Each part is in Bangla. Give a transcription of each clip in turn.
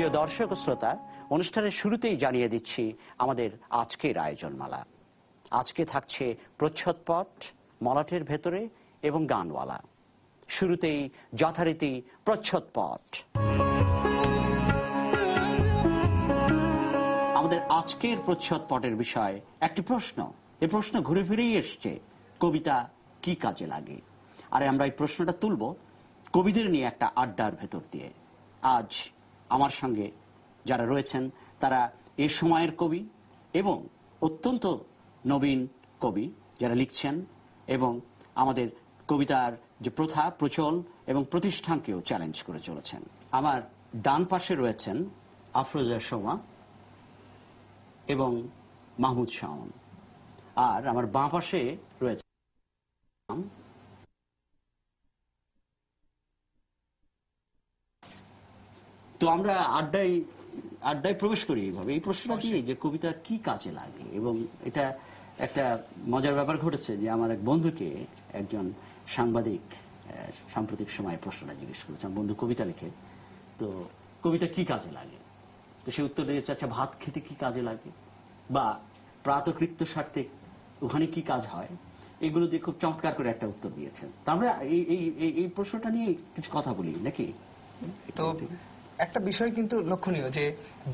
প্রিয় দর্শক ও শ্রোতা, অনুষ্ঠানের শুরুতেই জানিয়ে দিচ্ছি আমাদের আজকের আয়োজনমালা। আজকে থাকছে প্রচ্ছদপট, মলাটের ভেতরে এবং গানওয়ালা। শুরুতেই যথারীতি প্রচ্ছদপট। আমাদের আজকের প্রচ্ছদপটের বিষয় একটি প্রশ্ন। এই প্রশ্ন ঘুরে ফিরেই এসছে, কবিতা কি কাজে লাগে? আর আমরা এই প্রশ্নটা তুলব কবিদের নিয়ে একটা আড্ডার ভেতর দিয়ে। আজ আমার সঙ্গে যারা রয়েছেন তারা এ সময়ের কবি এবং অত্যন্ত নবীন কবি যারা লিখছেন এবং আমাদের কবিতার যে প্রথা, প্রচল এবং প্রতিষ্ঠানকেও চ্যালেঞ্জ করে চলেছেন। আমার ডান পাশে রয়েছেন আফরোজা সোমা এবং মাহমুদ শাওন, আর আমার বাঁ পাশে রয়েছে তো আমরা আড্ডায় প্রবেশ করি এইভাবে। এই প্রশ্নটা কি যে কবিতা কি কাজে লাগে, এবং এটা একটা মজার ব্যাপার ঘটেছে যে আমার এক বন্ধুকে একজন সাংবাদিক সাম্প্রতিক সময়ে প্রশ্নটা জিজ্ঞেস করেছে। আমার বন্ধু কবিতা লিখে, তো কবিতা কি কাজে লাগে? তো সে উত্তর দিয়েছে, আচ্ছা ভাত খেতে কি কাজে লাগে, বা প্রাতকৃত্য স্বার্থে ওখানে কি কাজ হয়, এগুলো দিয়ে খুব চমৎকার করে একটা উত্তর দিয়েছেন। তো আমরা এই প্রশ্নটা নিয়ে কিছু কথা বলি নাকি? তো একটা বিষয় কিন্তু লক্ষণীয় যে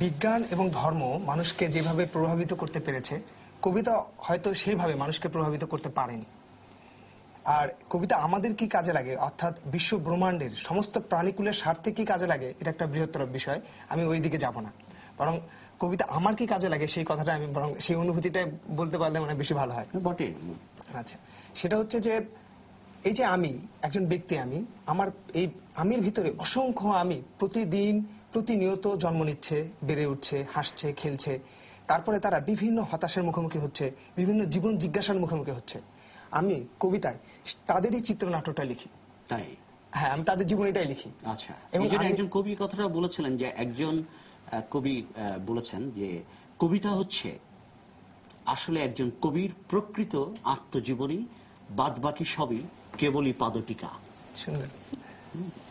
বিজ্ঞান এবং ধর্ম মানুষকে যেভাবে প্রভাবিত করতে পেরেছে, কবিতা হয়তো সেইভাবে মানুষকে প্রভাবিত করতে পারেনি। আর কবিতা আমাদের কি কাজে লাগে, অর্থাৎ বিশ্ব ব্রহ্মাণ্ডের সমস্ত প্রাণীকুলের স্বার্থে কি কাজে লাগে, এটা একটা বৃহত্তর বিষয়। আমি ওই দিকে যাব না, বরং কবিতা আমার কি কাজে লাগে সেই কথাটা আমি বরং সেই অনুভূতিটা বলতে পারলে মানে বেশি ভালো হয়। বটে। আচ্ছা, সেটা হচ্ছে যে এই যে আমি একজন ব্যক্তি, আমার এই আমির ভিতরে অসংখ্য আমি প্রতিদিন প্রতিনিয়ত জন্ম নিচ্ছে, বেড়ে উঠছে, হাসছে, খেলছে। তারপরে তারা বিভিন্ন হতাশার মুখোমুখি হচ্ছে, বিভিন্ন জীবন জিজ্ঞাসার মুখোমুখি হচ্ছে। আমি কবিতায় তাদেরই চিত্রনাট্যটা লিখি। তাই? হ্যাঁ, আমি তাদের জীবনীটাই লিখি। আচ্ছা, এবং একজন কবি কথাটা বলেছিলেন যে একজন কবি বলেছেন যে কবিতা হচ্ছে আসলে একজন কবির প্রকৃত আত্মজীবনী, বাদবাকি সবই কেবলই পাদটিকা। সুন্দর।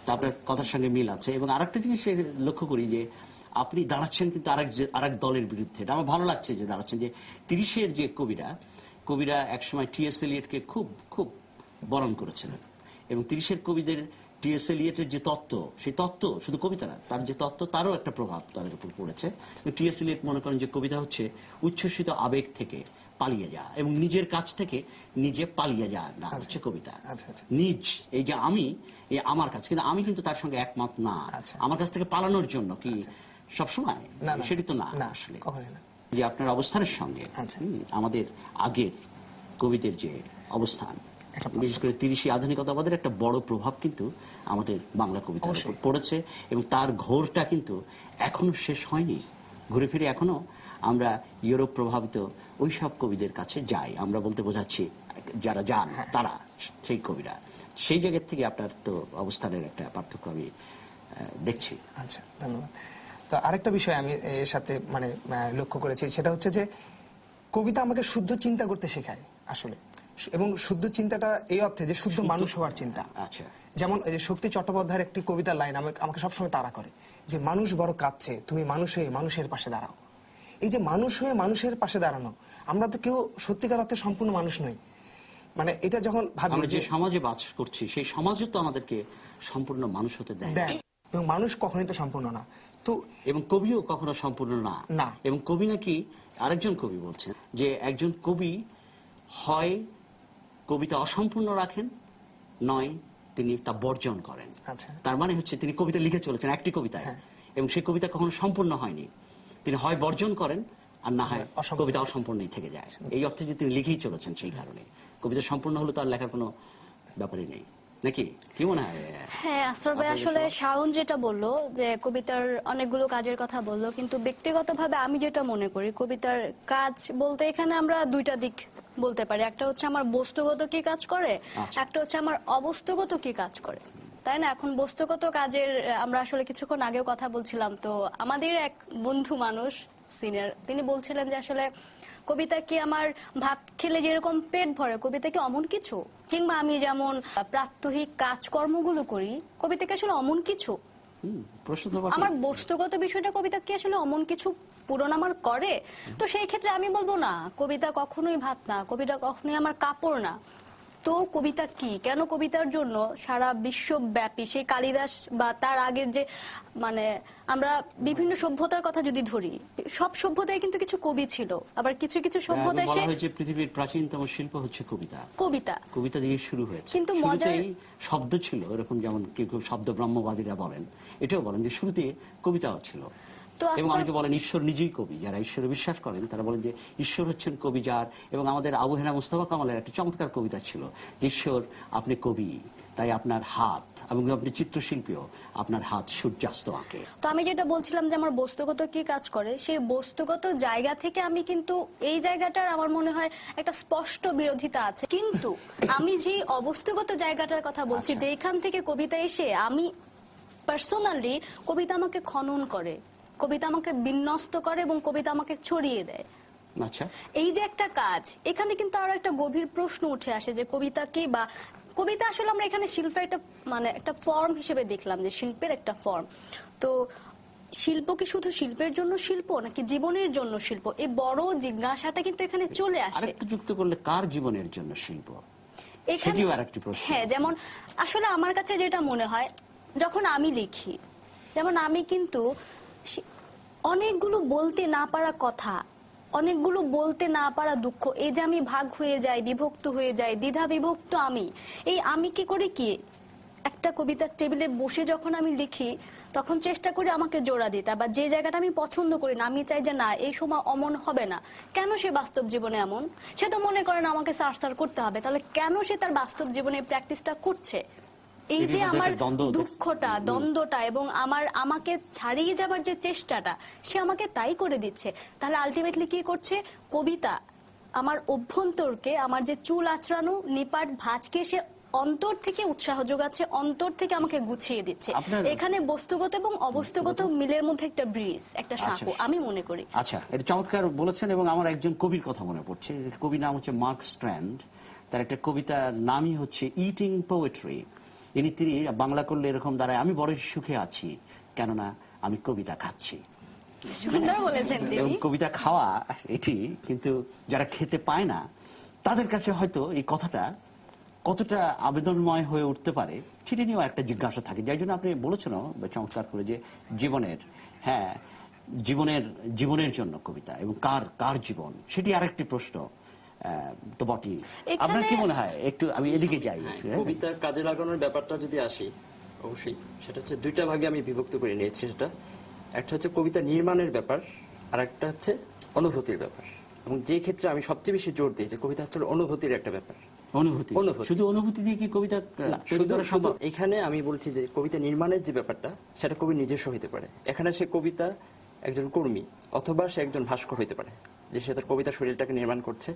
তারপরে কথার সঙ্গে মিল আছে। এবং আরেকটা জিনিস লক্ষ্য করি যে আপনি দাঁড়াচ্ছেন কিন্তু আরেক দলের বিরুদ্ধে। এটা আমার ভালো লাগছে যে দাঁড়াচ্ছেন যে 30-এর যে কবিরা একসময় টি.এস. এলিয়টকে খুব খুব বরণ করেছিলেন, এবং 30-এর কবিদের টি.এস. এলিয়টের যে তত্ত্ব, সেই তত্ত্ব শুধু কবিতা না, তার যে তত্ত্ব তারও একটা প্রভাব তাদের উপর পড়েছে। টি.এস. এলিয়ট মনে করেন যে কবিতা হচ্ছে উচ্ছ্বসিত আবেগ থেকে পালিয়ে যাওয়া, এবং নিজের কাছ থেকে নিজে পালিয়ে যাওয়ার নাম হচ্ছে কবিতা। নিজ, এই যে আমি, এই আমার কাছে, কিন্তু আমি কিন্তু তার সঙ্গে একমত না। আমার কাছ থেকে পালানোর জন্য কি সবসময়? সেটি তো না আসলে। যে আপনার অবস্থানের সঙ্গে আমাদের আগের কবিদের যে অবস্থান, বিশেষ করে 30-ই আধুনিকতাবাদের একটা বড় প্রভাব কিন্তু আমাদের বাংলা কবিতার উপর পড়েছে, এবং তার ঘোরটা কিন্তু এখনো শেষ হয়নি। ঘুরে ফিরে এখনো আমরা ইউরোপ প্রভাবিত ওই সব কবিদের কাছে যাই। আমরা বলতে বোঝাচ্ছি যারা যান তারা, সেই কবিরা। সেই জায়গা থেকে আপনার তো অবস্থানের একটা পার্থক্য আমি দেখছি। আচ্ছা, ধন্যবাদ। তো আরেকটা বিষয় আমি এর সাথে মানে লক্ষ্য করেছি, সেটা হচ্ছে যে কবিতা আমাকে শুদ্ধ চিন্তা করতে শেখায় আসলে, এবং শুদ্ধ চিন্তাটা এই অর্থে যে শুদ্ধ মানুষ হওয়ার চিন্তা। আচ্ছা, যেমন এই যে শক্তি চট্টোপাধ্যায়ের একটি কবিতার লাইন আমাকে সবসময় তাড়া করে, যে মানুষ বড় কাঁদছে, তুমি মানুষ হয়ে মানুষের পাশে দাঁড়াও। এই যে মানুষ হয়ে মানুষের পাশে দাঁড়ানো, আমরা তো কেউ সত্যিকার অর্থে সম্পূর্ণ মানুষ নই। মানে এটা যখন ভাবি যে সমাজে বাস করছি, সেই সমাজও তো আমাদেরকে সম্পূর্ণ মানুষ হতে দেয়, এবং মানুষ কখনোই তো সম্পূর্ণ না। তো এবং কবিও কখনো সম্পূর্ণ না। এবং কবি নাকি, আরেকজন কবি বলছেন যে একজন কবি হয় কবিতা অসম্পূর্ণ রাখেন, নয় তিনি তা বর্জন করেন। তার মানে হচ্ছে তিনি কবিতা লিখে চলেছেন একটি কবিতায়, এবং সেই কবিতা কখনো সম্পূর্ণ হয়নি। তিনি হয় বর্জন করেন, আর না হয় কবিতা অসম্পূর্ণই থেকে যায়। এই অর্থে যে তিনি লিখেই চলেছেন, সেই কারণে কবিতা সম্পূর্ণ হলে তো আর লেখার কোনো ব্যাপারই নেই, নাকি? কি মনে হয়? হ্যাঁ, আসর ভাই, আসলে শাওন যেটা বললো যে কবিতার অনেকগুলো কাজের কথা বললো, কিন্তু ব্যক্তিগতভাবে আমি যেটা মনে করি, কবিতার কাজ বলতে এখানে আমরা দুইটা দিক বলতে পারি। একটা হচ্ছে আমার বস্তুগত কি কাজ করে, একটা হচ্ছে আমার অবস্তুগত কি কাজ করে, তাই না? এখন বস্তুগত কাজের আমরা আসলে কিছুক্ষণ আগেও কথা বলছিলাম, তো আমাদের এক বন্ধু মানুষ সিনিয়র, তিনি বলছিলেন যে আসলে কবিতা কি আমার ভাত খেলে যেরকম পেট ভরে, কবিতা কি অমন কিছু? কিংবা আমি যেমন প্রাত্যহিক কাজকর্মগুলো করি, কবিতা কি আসলে অমন কিছু? প্রশ্ন তো বটেই। আমার বস্তুগত বিষয়টা কবিতা কি আসলে অমন কিছু পূরণ আমার করে? তো সেই ক্ষেত্রে আমি বলবো না, কবিতা কখনোই ভাত না, কবিতা কখনোই আমার কাপড় না। তো কবিতা কি, কেন কবিতার জন্য সারা বিশ্বব্যাপী সেই কালিদাস বা তার আগের যে মানে আমরা বিভিন্ন সভ্যতার কথা যদি ধরি, সব সভ্যতায় কিন্তু কিছু কবি ছিল, আবার কিছু কিছু সভ্যতায় বলা সে হয়েছে পৃথিবীর প্রাচীনতম শিল্প হচ্ছে কবিতা। কবিতা কবিতা দিয়ে শুরু হয়েছে। কিন্তু মজার- শুরুতেই শব্দ ছিল, এরকম যেমন কেউ কেউ শব্দ ব্রহ্মবাদীরা বলেন, এটাও বলেন যে শুরুতে কবিতাও ছিল। তো এবং আসলে- অনেকে বলেন ঈশ্বর নিজেই কবি, যারা ঈশ্বরে বিশ্বাস করেন তারা বলেন যে ঈশ্বর হচ্ছেন কবি যার। এবং আমাদের আবু হেনা মুস্তাফা কামালের একটা চমৎকার কবিতা ছিল যে ঈশ্বর আপনি কবি, তাই আপনার হাত, এবং আপনি চিত্রশিল্পীও, আপনার হাত সূর্যাস্ত আঁকে। তো আমি যেটা বলছিলাম যে আমার বস্তুগত কি কাজ করে, সেই বস্তুগত জায়গা থেকে আমি কিন্তু এই জায়গাটার আমার মনে হয় একটা স্পষ্ট বিরোধিতা আছে। কিন্তু আমি যে অবস্তুগত জায়গাটার কথা বলছি, আচ্ছা। যেখান থেকে কবিতা এসে আমি পার্সোনালি, কবিতা আমাকে খনন করে, কবিতা আমাকে বিন্যস্ত করে এবং কবিতা আমাকে ছড়িয়ে দেয়। আচ্ছা, এই যে একটা কাজ, এখানে কিন্তু আরো একটা গভীর প্রশ্ন উঠে আসে যে কবিতা কি, বা কবিতা আসলে আমরা এখানে শিল্পের একটা মানে একটা ফর্ম হিসেবে দেখলাম, যে শিল্পের একটা ফর্ম। তো শিল্প কি শুধু শিল্পের জন্য শিল্প, নাকি জীবনের জন্য শিল্প? এই বড় জিজ্ঞাসাটা কিন্তু এখানে চলে আসে। আরেকটু যুক্ত করলে কার জীবনের জন্য শিল্প, এখানে- সেটিও আরেকটি প্রশ্ন। হ্যাঁ, যেমন আসলে আমার কাছে যেটা মনে হয়, যখন আমি লিখি, যেমন আমি কিন্তু অনেকগুলো বলতে না পারা কথা, অনেকগুলো বলতে না পারা দুঃখ, এই যে আমি ভাগ হয়ে যাই, বিভক্ত হয়ে যাই, দ্বিধা বিভক্ত আমি কি করি কি, একটা কবিতার টেবিলে বসে যখন আমি লিখি, তখন চেষ্টা করি আমাকে জোড়া দিতে, বা যে জায়গাটা আমি পছন্দ করি না, আমি চাই যে না এই সময় অমন হবে না। কেন সে বাস্তব জীবনে এমন? সে তো মনে করে না আমাকে সার্চ করতে হবে, তাহলে কেন সে তার বাস্তব জীবনে প্র্যাকটিসটা করছে? এই যে এটির মধ্যে আমার একটা দ্বন্দ্ব, দুঃখটা, দ্বন্দ্বটা এবং আমাকে ছাড়িয়ে যাবার যে চেষ্টাটা, সে আমাকে তাই করে দিচ্ছে। তাহলে আলটিমেটলি কি করছে কবিতা? আমার অভ্যন্তরকে, আমার যে চুল আঁচড়ানো নিপাট ভাঁজকে সে অন্তর থেকে উৎসাহ যোগাচ্ছে, অন্তর থেকে আমাকে গুছিয়ে দিচ্ছে। এখানে বস্তুগত এবং অবস্তুগত মিলের মধ্যে একটা ব্রিজ, একটা সাঁকো, আমি মনে করি। আচ্ছা, এটা চমৎকার বলেছেন। এবং আমার একজন কবির কথা মনে পড়ছে, কবির নাম হচ্ছে মার্ক স্ট্র্যান্ড। তার একটা কবিতার নামই হচ্ছে ইটিং পোয়েট্রি। তিনি বাংলা করলে এরকম দাঁড়ায়, আমি বড় সুখে আছি কেননা আমি কবিতা খাচ্ছি। সুন্দর বলেছেন এবং তিনি। কবিতা খাওয়া এটি কিন্তু যারা খেতে পায় না তাদের কাছে হয়তো এই কথাটা কতটা আবেদনময় হয়ে উঠতে পারে সেটি নিয়েও একটা জিজ্ঞাসা থাকে। যাই জন্য আপনি বলেছেন চমৎকার করে যে জীবনের জন্য কবিতা, এবং কার জীবন, সেটি আরেকটি প্রশ্ন তো বটেই। আপনার কি মনে হয়, একটু আমি এদিকে যাই। কবিতা কাজে লাগানোর ব্যাপারটা যদি আসি, অবশ্যই সেটা হচ্ছে দুইটা ভাগে আমি বিভক্ত করে নিয়েছি। সেটা একটা হচ্ছে কবিতা নির্মাণের ব্যাপার, আর একটা হচ্ছে অনুভূতির ব্যাপার। এবং যে ক্ষেত্রে আমি সবচেয়ে বেশি জোর দিই যে কবিতা হচ্ছে অনুভূতির একটা ব্যাপার। অনুভূতি, শুধু অনুভূতি দিয়ে কি কবিতা তৈরি করা সম্ভব? এখানে আমি বলছি যে কবিতা নির্মাণের যে ব্যাপারটা, সেটা কবি নিজস্ব হইতে পারে। এখানে সে কবিতা একজন কর্মী অথবা সে একজন ভাস্কর হইতে পারে, যে সে তার কবিতা শরীরটাকে নির্মাণ করছে,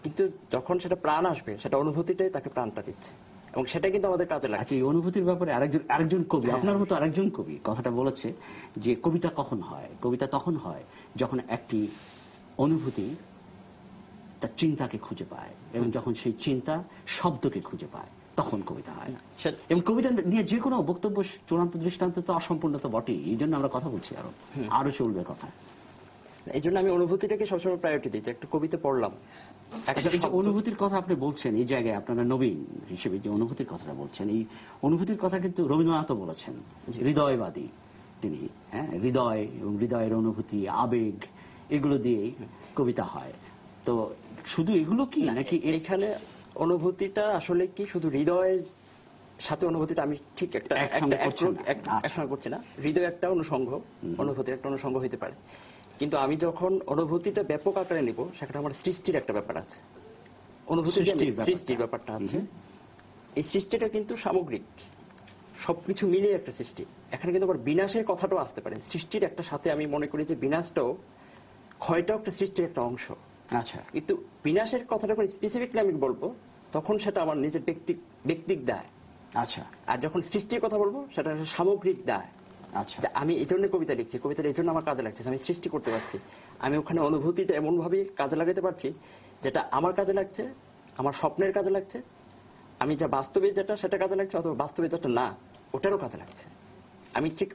কিন্তু যখন সেটা প্রাণ আসবে, সেটা অনুভূতিটাই তাকে প্রাণটা দিচ্ছে, এবং সেটা কিন্তু আমাদের কাজে লাগছে। আচ্ছা, এই অনুভূতির ব্যাপারে আরেকজন কবি, আপনার মতো আরেকজন কবি কথাটা বলেছে যে কবিতা কখন হয়? কবিতা তখন হয় যখন একটি অনুভূতি তার চিন্তাকে খুঁজে পায়, এবং যখন সেই চিন্তা শব্দকে খুঁজে পায়, তখন কবিতা হয়। এবং কবিতা নিয়ে যে কোনো বক্তব্য চূড়ান্ত দৃষ্টান্ত তো অসম্পূর্ণ তো বটেই, এই জন্য আমরা কথা বলছি, আরো চলবে কথা। এই জন্য আমি অনুভূতিটাকে সবসময় প্রায়োরিটি দিই, যে একটা কবিতা পড়লাম। এই যে অনুভূতির কথা আপনি বলছেন, এই জায়গায় আপনারা নবীন হিসেবে যে অনুভূতির কথাটা বলছেন, এই অনুভূতির কথা কিন্তু রবীন্দ্রনাথও বলেছেন, হৃদয়বাদী তিনি। হ্যাঁ, হৃদয় এবং হৃদয়ের অনুভূতি, আবেগ, এগুলো দিয়েই কবিতা হয়। তো শুধু এগুলো কি, নাকি এখানে অনুভূতিটা আসলে কি শুধু হৃদয়ের সাথে অনুভূতিটা আমি ঠিক একসঙ্গে করছি না। হৃদয় একটা অনুষঙ্গ, অনুভূতির একটা অনুষঙ্গ হইতে পারে, কিন্তু আমি যখন অনুভূতিটা ব্যাপক আকারে নিব, সেখানে আমার সৃষ্টির একটা ব্যাপার আছে, সৃষ্টির ব্যাপারটা আছে। এই সৃষ্টিটা কিন্তু সামগ্রিক, সবকিছু মিলে একটা সৃষ্টি। এখানে কিন্তু আবার বিনাশের কথাটাও আসতে পারে সৃষ্টির একটা সাথে। আমি মনে করি যে বিনাশটাও, ক্ষয়টাও একটা সৃষ্টির একটা অংশ। আচ্ছা, কিন্তু বিনাশের কথাটা করে স্পেসিফিকলি আমি বলবো, তখন সেটা আমার নিজের ব্যক্তিক দায়। আচ্ছা, আর যখন সৃষ্টির কথা বলবো, সেটা সামগ্রিক দায়। আচ্ছা, আমি এই জন্য কবিতা লিখছি, কবিতাটা এই জন্য আমার কাজে লাগছে, আমি সৃষ্টি করতে পারছি। আমি ওখানে অনুভূতিটা এমন ভাবে কাজে লাগাতে পারছি যেটা আমার কাজে লাগছে, আমার স্বপ্নের কাজে লাগছে, আমি যা বাস্তবে যেটা সেটা কাজে লাগছে, অথবা বাস্তবে যেটা না ওটারও কাজে লাগছে। আমি ঠিক